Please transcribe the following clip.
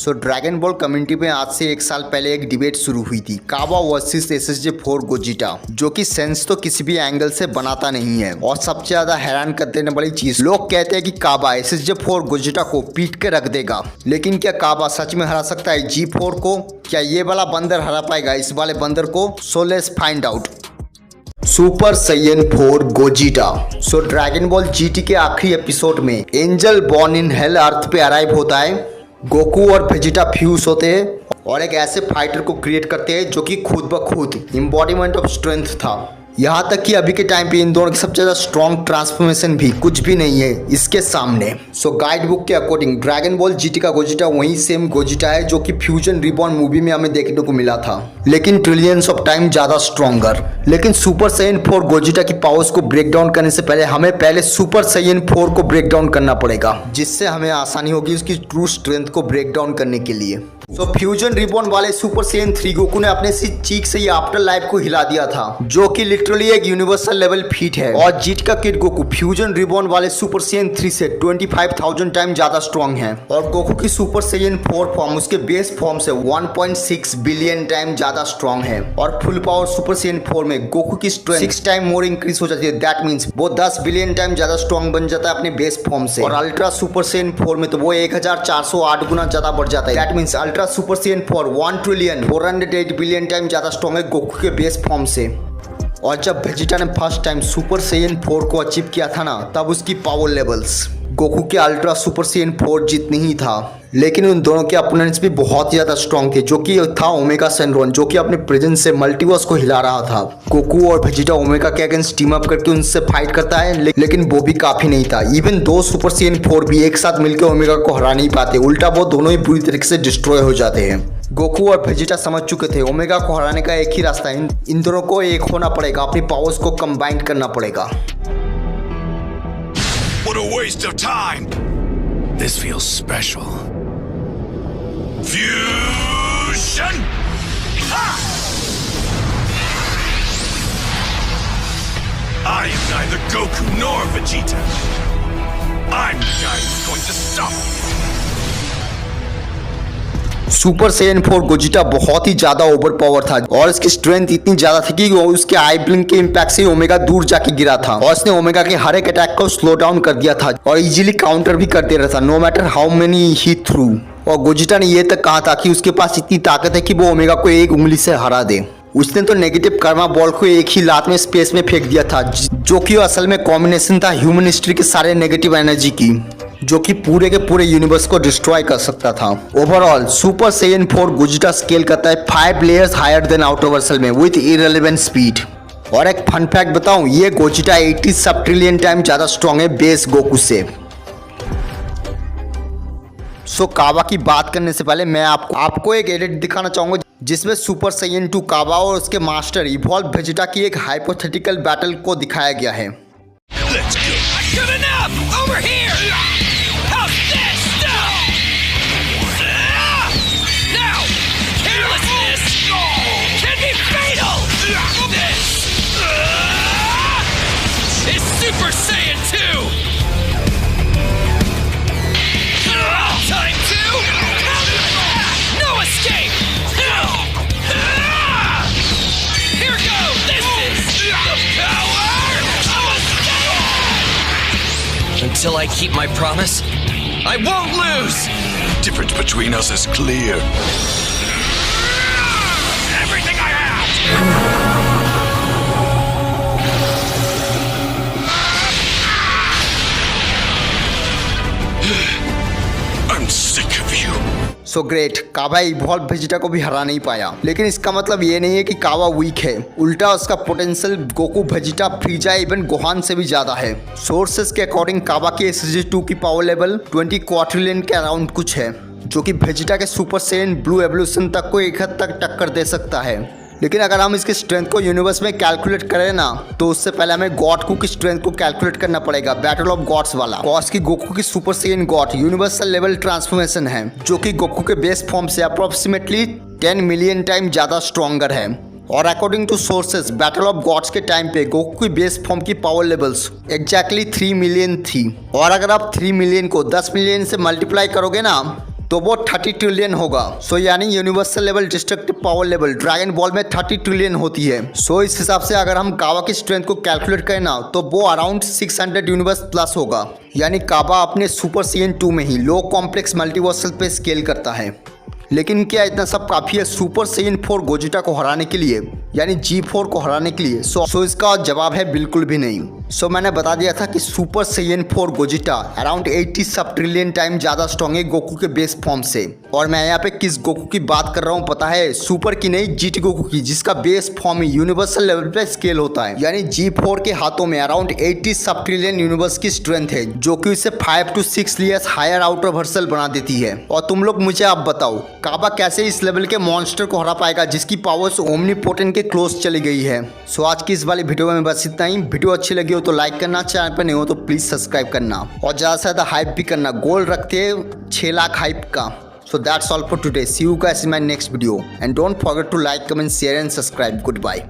सो Dragon ball community में आज से 1 साल पहले एक डिबेट शुरू हुई थी, काबा वर्सेस SSJ-4 गोजिटा, जो कि सेंस तो किसी भी एंगल से बनाता नहीं है। और सबसे ज्यादा हैरान कर देने वाली चीज, लोग कहते हैं कि काबा SSJ-4 गोजिटा को पीट के रख देगा, लेकिन क्या काबा सच में हरा सकता है G4 को? क्या ये वाला बंदर हरा पाएगा इस वाले बंदर को? So let's find out. Super Saiyan 4 Gogeta. So Dragon Ball GT के आखिरी एपिसोड में angel born in hell earth पे अराइव होता है। गोकू और वेजिटा फ्यूज होते हैं और एक ऐसे फाइटर को क्रिएट करते हैं जो कि खुद ब खुद एम्बॉडीमेंट ऑफ स्ट्रेंथ था। यहाँ तक कि अभी के टाइम पे इन दोनों की सबसे ज्यादा स्ट्रॉन्ग ट्रांसफॉर्मेशन भी कुछ भी नहीं है इसके सामने। सो गाइड बुक के अकॉर्डिंग ड्रैगन बॉल GT का गोजिटा वही सेम गोजिटा है जो कि फ्यूजन रिबॉर्न मूवी में हमें देखने को मिला था, लेकिन ट्रिलियंस ऑफ टाइम ज्यादा स्ट्रॉन्गर। लेकिन सुपर सैयन 4 गोजिटा की पावर्स को ब्रेक डाउन करने से पहले हमें पहले सुपर सैयन 4 को ब्रेक डाउन करना पड़ेगा, जिससे हमें आसानी होगी उसकी ट्रू स्ट्रेंथ को ब्रेक डाउन करने के लिए। सो फ्यूजन रिबॉर्न वाले सुपर सैयन 3 गोकू ने अपने चीक से ये आफ्टर लाइफ को हिला दिया था, जो कि लिटरली एक यूनिवर्सल लेवल फीट है। और जीट का किड गोकू फ्यूजन रिबॉर्न वाले सुपर सैयन 3 से 25,000 टाइम ज्यादा स्ट्रॉन्ग है। और गोकू की सुपर सैयन 4 फॉर्म उसके बेस फॉर्म से 1.6 बिलियन टाइम ज्यादा स्ट्रॉन्ग है। और फुल पावर सुपर सैयन 4 में गोकू की स्ट्रेंथ 6 टाइम मोर इंक्रीज हो जाती है। दैट मींस वो 10 बिलियन टाइम ज्यादा स्ट्रॉन्ग बन जाता है अपने बेस फॉर्म से। और अल्ट्रा सुपर सैयन 4 में तो वो 1408 गुना ज्यादा बढ़ जाता है। That means ultra super Saiyan 4 1,408 billion time ज्यादा स्ट्रॉन्ग है गोकू के बेस फॉर्म से। और जब वेजिटा ने फर्स्ट टाइम सुपर सैयन 4 को अचीव किया था ना, तब उसकी पावर लेवल्स गोकू के अल्ट्रा सुपर सैयन 4 जितनी ही था, लेकिन उन दोनों के अपोनेंट्स भी बहुत ही ज्यादा स्ट्रॉन्ग थे, जो कि था ओमेगा सेनरॉन, जो कि अपने प्रेजेंस से मल्टीवर्स को हिला रहा था। गोकू और वेजिटा ओमेगा के अगेंस्ट टीम अप करके उनसे फाइट करता है, लेकिन वो भी काफी नहीं था। इवन 2 सुपर सैयन 4 भी एक साथ मिलकर ओमेगा को हरा नहीं पाते, उल्टा वो दोनों ही बुरी तरीके से डिस्ट्रॉय हो जाते हैं। गोकू और वेजिटा समझ चुके थे ओमेगा को हराने का एक ही रास्ता है, इन दोनों को एक होना पड़ेगा, अपनी पावर्स को कंबाइन करना पड़ेगा। What a waste of time! This feels special. Fusion! Ha! I am neither Goku nor Vegeta. I'm the guy who's going to stop you. Super Saiyan 4 गोजिटा बहुत ही ज्यादा ओवर पावर था और इसकी स्ट्रेंथ इतनी ज्यादा थी कि उसके आई ब्लिंक के इम्पैक्ट से ओमेगा दूर जाके गिरा था और इसने ओमेगा के हर एक अटैक को स्लो डाउन कर दिया था और इजीली काउंटर भी कर दे रहा था, no matter how many he threw. और गोजिटा ने ये तक कहा था कि उसके पास इतनी ताकत है कि वो ओमेगा को एक उंगली से हरा दे। उसने तो नेगेटिव कर्मा बॉल को एक ही लात में स्पेस में फेंक दिया था, जो कि असल में कॉम्बिनेशन था ह्यूमन हिस्ट्री के सारे नेगेटिव एनर्जी की, जो कि पूरे के पूरे यूनिवर्स को डिस्ट्रॉय कर सकता था। Overall super Saiyan 4 Gogeta scale करता है 5 layers higher than outerversal में विथ इररिलेवेंट स्पीड। और एक फन फैक्ट बताऊं, ये गोजिटा 80 सब ट्रिलियन टाइम ज्यादा स्ट्रॉन्ग है बेस गोकू से। सो काबा की बात करने से पहले मैं आपको एक एडिट दिखाना चाहूंगा जिसमें सुपर सैयन 2 काबा और उसके मास्टर इवॉल्व वेजिटा की एक हाइपोथेटिकल बैटल को दिखाया गया है। Let's go! Good enough! Over here! How's this? No! Now! Carelessness can be fatal! This is Super Saiyan 2! Time to... No escape! Here goes! This is the power of a Saiyan! Until I keep my promise, I won't lose! Difference between us is clear. Everything I have! I'm sick of you. So great, Cabba evolve Vegeta को भी हरा नहीं पाया, लेकिन इसका मतलब ये नहीं है कि काबा वीक है, उल्टा उसका potential Goku, Vegeta, फ्रीजा, even Gohan से भी ज्यादा है। सोर्सेस के अकॉर्डिंग काबा की SSJ-2 की पावर लेवल 20 क्वाड्रिलियन के अराउंड कुछ है, जो कि वेजिटा के सुपर सैयन ब्लू एवोल्यूशन तक को एक हद तक टक्कर दे सकता है। लेकिन अगर हम इसकी स्ट्रेंथ को यूनिवर्स में कैलकुलेट करें ना, तो उससे पहले हमें गॉड की स्ट्रेंथ को कैलकुलेट करना पड़ेगा, बैटल ऑफ गॉड्स वाला। कॉस की गोकू की super Saiyan god universal level transformation है, जो कि गोकू के बेस फॉर्म से अप्रोक्सीमेटली 10 मिलियन टाइम ज्यादा स्ट्रॉन्गर है। और according to sources Battle of Gods के टाइम पे गोकू की बेस फॉर्म की पावर लेवल्स एग्जैक्टली 3 मिलियन थी। और अगर आप 3 मिलियन को 10 मिलियन से मल्टीप्लाई करोगे ना, तो वो 30 ट्रिलियन होगा। सो यानी universal level destructive power level dragon ball में 30 ट्रिलियन होती है। सो इस हिसाब से अगर हम काबा की स्ट्रेंथ को कैलकुलेट करें ना तो वो अराउंड 600 यूनिवर्स प्लस होगा। यानी काबा अपने सुपर सीएन 2 में ही लो कॉम्प्लेक्स मल्टीवर्सल पे स्केल करता है। लेकिन क्या इतना सब काफ़ी है सुपर सेयन 4 गोजिटा को हराने के लिए, यानी G4 को हराने के लिए? सो इसका जवाब है बिल्कुल भी नहीं। सो मैंने बता दिया था कि सुपर सेयन 4 गोजिटा अराउंड 80 सब ट्रिलियन टाइम ज़्यादा स्ट्रॉन्ग है गोकू के बेस फॉर्म से। और मैं यहाँ पे किस गोकू की बात कर रहा हूँ पता है? सुपर की नहीं, GT गोकू की, जिसका बेस फॉर्म यूनिवर्सल लेवल पे स्केल होता है। यानी G4 के हाथों में अराउंड 80 सब ट्रिलियन यूनिवर्स की स्ट्रेंथ है, जो कि उसे 5 to 6 layers higher outerversal बना देती है। और तुम लोग मुझे आप बताओ, काबा कैसे इस लेवल के मॉन्स्टर को हरा पाएगा जिसकी पावर्स ओमनीपोटेंट के क्लोज चली गई है? सो आज की इस वाली वीडियो में बस इतना ही। वीडियो अच्छी लगी हो तो लाइक करना, चैनल पर नहीं हो तो प्लीज सब्सक्राइब करना और ज़्यादा से ज़्यादा हाइप भी करना। गोल रखते हैं 6 लाख हाइप का। So that's all for today. See you guys in my next video and don't forget to like, comment, share and subscribe. Goodbye.